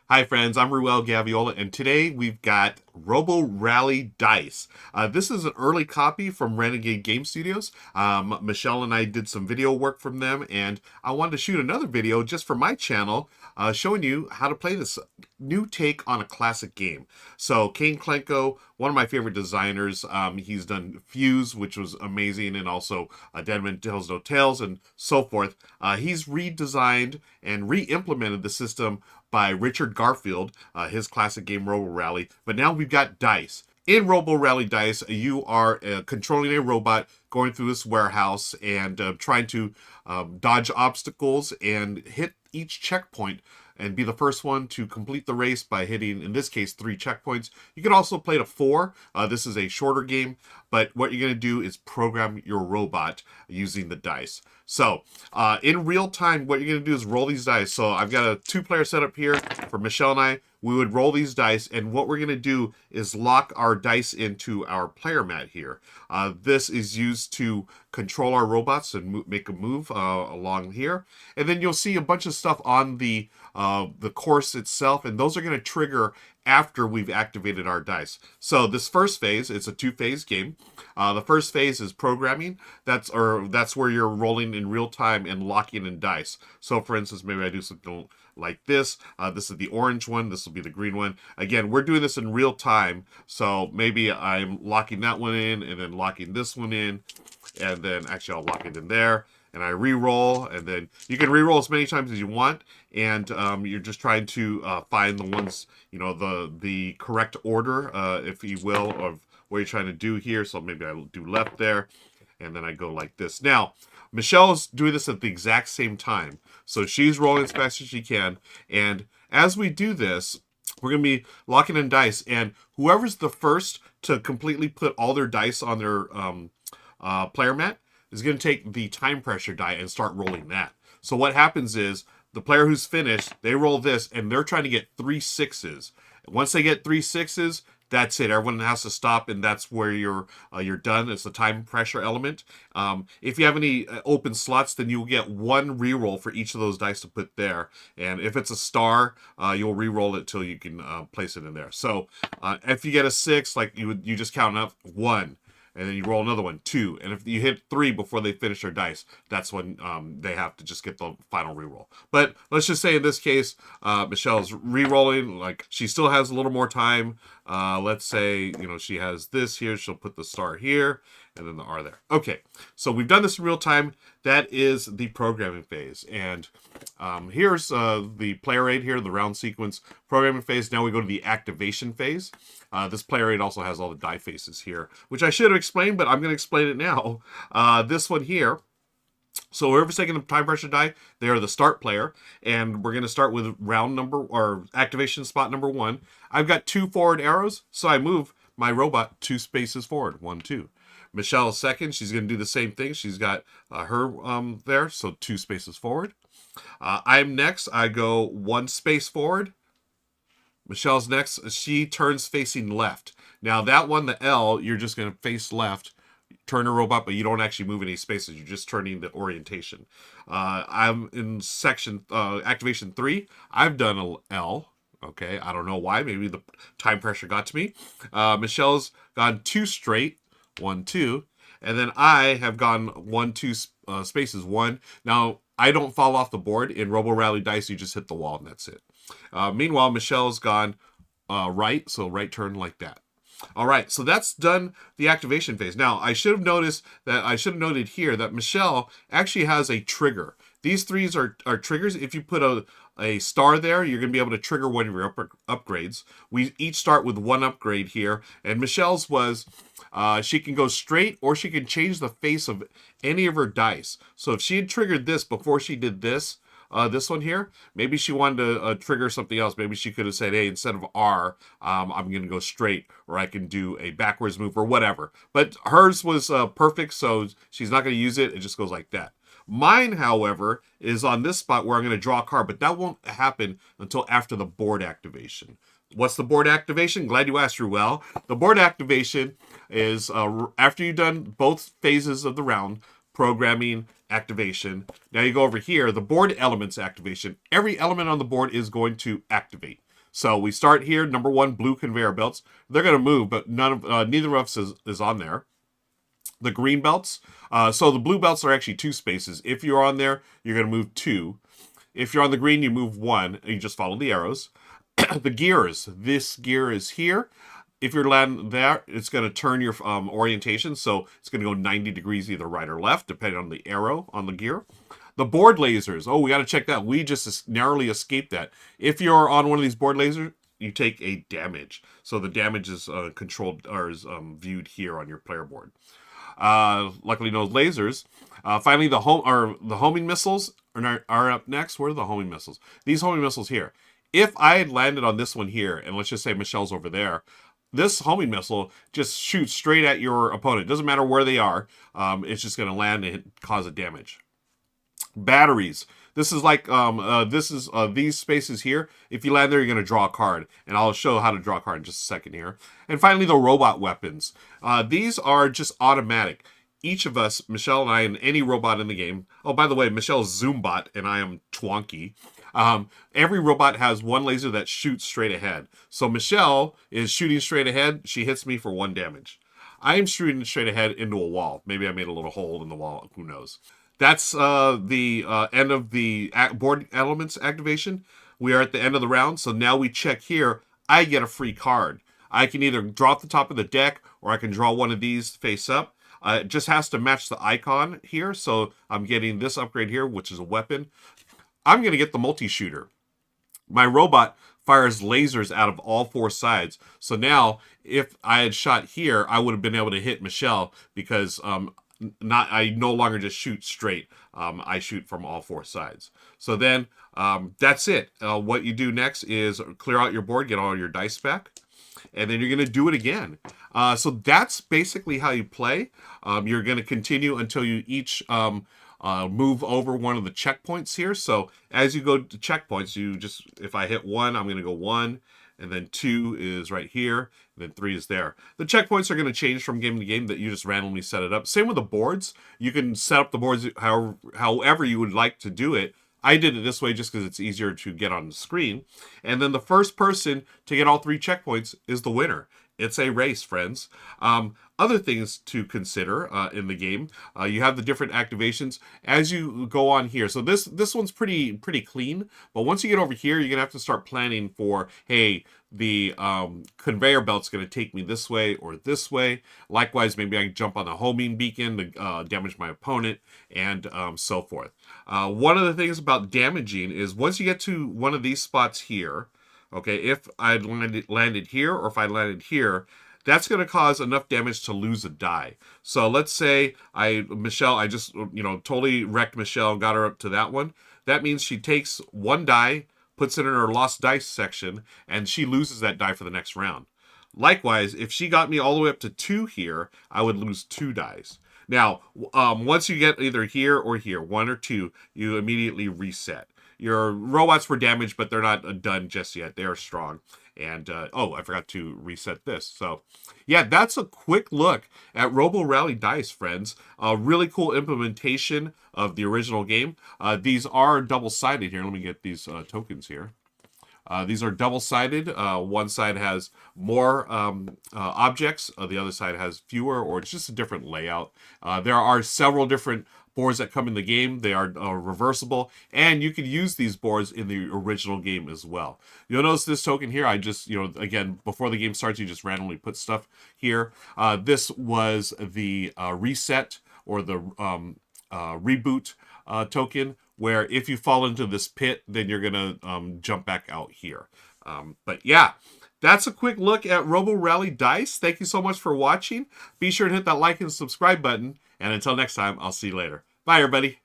Hi friends, I'm Ruel Gaviola, and today we've got Robo Rally Dice. This is an early copy from Renegade Game Studios. Michelle and I did some video work from them, and I wanted to shoot another video just for my channel showing you how to play this new take on a classic game. So Kane Klenko, one of my favorite designers, he's done Fuse, which was amazing, and also Dead Man Tells No Tales, and so forth. He's redesigned and re-implemented the system by Richard Garfield, his classic game Robo Rally. But now we've got dice. In Robo Rally Dice, you are controlling a robot going through this warehouse and trying to dodge obstacles and hit each checkpoint and be the first one to complete the race by hitting, in this case, 3 checkpoints. You can also play to 4. This is a shorter game, but what you're going to do is program your robot using the dice. So, in real time, what you're going to do is roll these dice. So I've got a 2-player setup here for Michelle and I. We would roll these dice, and what we're going to do is lock our dice into our player mat here. This is used to control our robots and make a move along here. And then you'll see a bunch of stuff on the course itself, and those are going to trigger after we've activated our dice. So this first phase, it's a 2-phase game. The first phase is programming. That's where you're rolling in real time and locking in dice. So for instance, maybe I do something like this. This is the orange one. This will be the green one. Again, we're doing this in real time. So maybe I'm locking that one in and then locking this one in. And then actually I'll lock it in there. And I re-roll, and then you can re-roll as many times as you want, and you're just trying to find the ones, you know, the correct order, if you will, of what you're trying to do here. So maybe I'll do left there, and then I go like this. Now, Michelle's doing this at the exact same time, so she's rolling as fast as she can, and as we do this, we're going to be locking in dice, and whoever's the first to completely put all their dice on their player mat is going to take the time pressure die and start rolling that. So what happens is the player who's finished, they roll this, and they're trying to get 3 6s. Once they get 3 6s, that's it. Everyone has to stop, and that's where you're done. It's the time pressure element. If you have any open slots, then you'll get 1 reroll for each of those dice to put there. And if it's a star, you'll reroll it till you can place it in there. So if you get a 6, like you just count up 1. And then you roll another one, 2. And if you hit 3 before they finish their dice, that's when they have to just get the final reroll. But let's just say in this case, Michelle's re-rolling. Like, she still has a little more time. Let's say, you know, she has this here. She'll put the star here and then the R there. Okay, so we've done this in real time. That is the programming phase. And here's the player aid here, the round sequence programming phase. Now we go to the activation phase. This player aid also has all the die faces here, which I should have explained, but I'm going to explain it now. This one here. So whoever's taking the time pressure die, they are the start player, and we're going to start with round number, or activation spot number 1. I've got 2 forward arrows, so I move my robot 2 spaces forward, 1, 2. Michelle's second, she's going to do the same thing. She's got her there, so 2 spaces forward. I'm next, I go 1 space forward. Michelle's next, she turns facing left. Now that one, the L, you're just going to face left, turn a robot, but you don't actually move any spaces. You're just turning the orientation. I'm in section activation 3. I've done a L. Okay, I don't know why. Maybe the time pressure got to me. Michelle's gone 2 straight, 1, 2, and then I have gone 1, 2 spaces, 1. Now I don't fall off the board. In Robo Rally Dice, you just hit the wall and that's it. Meanwhile, Michelle's gone right, so right turn like that. All right, so that's done the activation phase. Now, I should have noted here that Michelle actually has a trigger. These 3s are triggers. If you put a star there, you're going to be able to trigger one of your upgrades. We each start with 1 upgrade here, and Michelle's was she can go straight, or she can change the face of any of her dice. So if she had triggered this before she did this, this one here, maybe she wanted to trigger something else. Maybe she could have said, hey, instead of R, I'm going to go straight, or I can do a backwards move or whatever. But hers was perfect, so she's not going to use it. It just goes like that. Mine, however, is on this spot where I'm going to draw a card, but that won't happen until after the board activation. What's the board activation? Glad you asked, Ruel. The board activation is after you've done both phases of the round, programming, activation. Now you go over here, the board elements activation. Every element on the board is going to activate. So we start here, number 1, blue conveyor belts. They're going to move, but neither of us is on there. The green belts, so the blue belts are actually 2 spaces. If you're on there, you're going to move 2. If you're on the green, you move 1, and you just follow the arrows. The gears, this gear is here. If you're landing there, it's going to turn your orientation, so it's going to go 90 degrees either right or left, depending on the arrow on the gear. The board lasers, oh, we got to check that. We just narrowly escaped that. If you're on one of these board lasers, you take a damage. So the damage is controlled or is viewed here on your player board. Luckily, no lasers. Finally, the homing missiles are up next. Where are the homing missiles? These homing missiles here. If I had landed on this one here, and let's just say Michelle's over there, this homing missile just shoots straight at your opponent. It doesn't matter where they are. It's just going to land and cause a damage. Batteries. This is like these spaces here. If you land there, you're going to draw a card, and I'll show how to draw a card in just a second here. And finally, the robot weapons. These are just automatic. Each of us, Michelle and I, and any robot in the game. Oh, by the way, Michelle's Zoombot, and I am Twonky. Every robot has one laser that shoots straight ahead. So Michelle is shooting straight ahead. She hits me for 1 damage. I am shooting straight ahead into a wall. Maybe I made a little hole in the wall. Who knows? That's the end of the board elements activation. We are at the end of the round. So now we check here. I get a free card. I can either draw at the top of the deck, or I can draw one of these face up. It just has to match the icon here. So I'm getting this upgrade here, which is a weapon. I'm going to get the multi-shooter. My robot fires lasers out of all 4 sides. So now, if I had shot here, I would have been able to hit Michelle because I no longer just shoot straight. I shoot from all 4 sides. So then, that's it. What you do next is clear out your board, get all your dice back, and then you're going to do it again. So that's basically how you play. You're going to continue until you each move over one of the checkpoints here. So as you go to checkpoints, if I hit 1, I'm going to go 1, and then 2 is right here, and then 3 is there. The checkpoints are going to change from game to game, that you just randomly set it up. Same with the boards. You can set up the boards however you would like to do it. I did it this way just because it's easier to get on the screen. And then the first person to get all 3 checkpoints is the winner. It's a race, friends. Other things to consider in the game, you have the different activations as you go on here. So this one's pretty clean, but once you get over here, you're gonna have to start planning for, hey, the conveyor belt's gonna take me this way or this way. Likewise, maybe I can jump on the homing beacon to damage my opponent, and so forth. One of the things about damaging is once you get to one of these spots here, okay, if I landed here or if I landed here, that's going to cause enough damage to lose a die. So let's say I just, totally wrecked Michelle and got her up to that one. That means she takes 1 die, puts it in her lost dice section, and she loses that die for the next round. Likewise, if she got me all the way up to 2 here, I would lose 2 dice. Now, once you get either here or here, 1 or 2, you immediately reset. Your robots were damaged, but they're not done just yet. They are strong. And, I forgot to reset this. So, yeah, that's a quick look at Robo Rally Dice, friends. A really cool implementation of the original game. These are double-sided here. Let me get these tokens here. These are double-sided. One side has more objects. The other side has fewer, or it's just a different layout. There are several different boards that come in the game. They are reversible, and you can use these boards in the original game as well. You'll notice this token here. I just, again, before the game starts, you just randomly put stuff here. This was the reset or the reboot token, where if you fall into this pit, then you're going to jump back out here. But yeah, that's a quick look at Robo Rally Dice. Thank you so much for watching. Be sure to hit that like and subscribe button. And until next time, I'll see you later. Bye, everybody.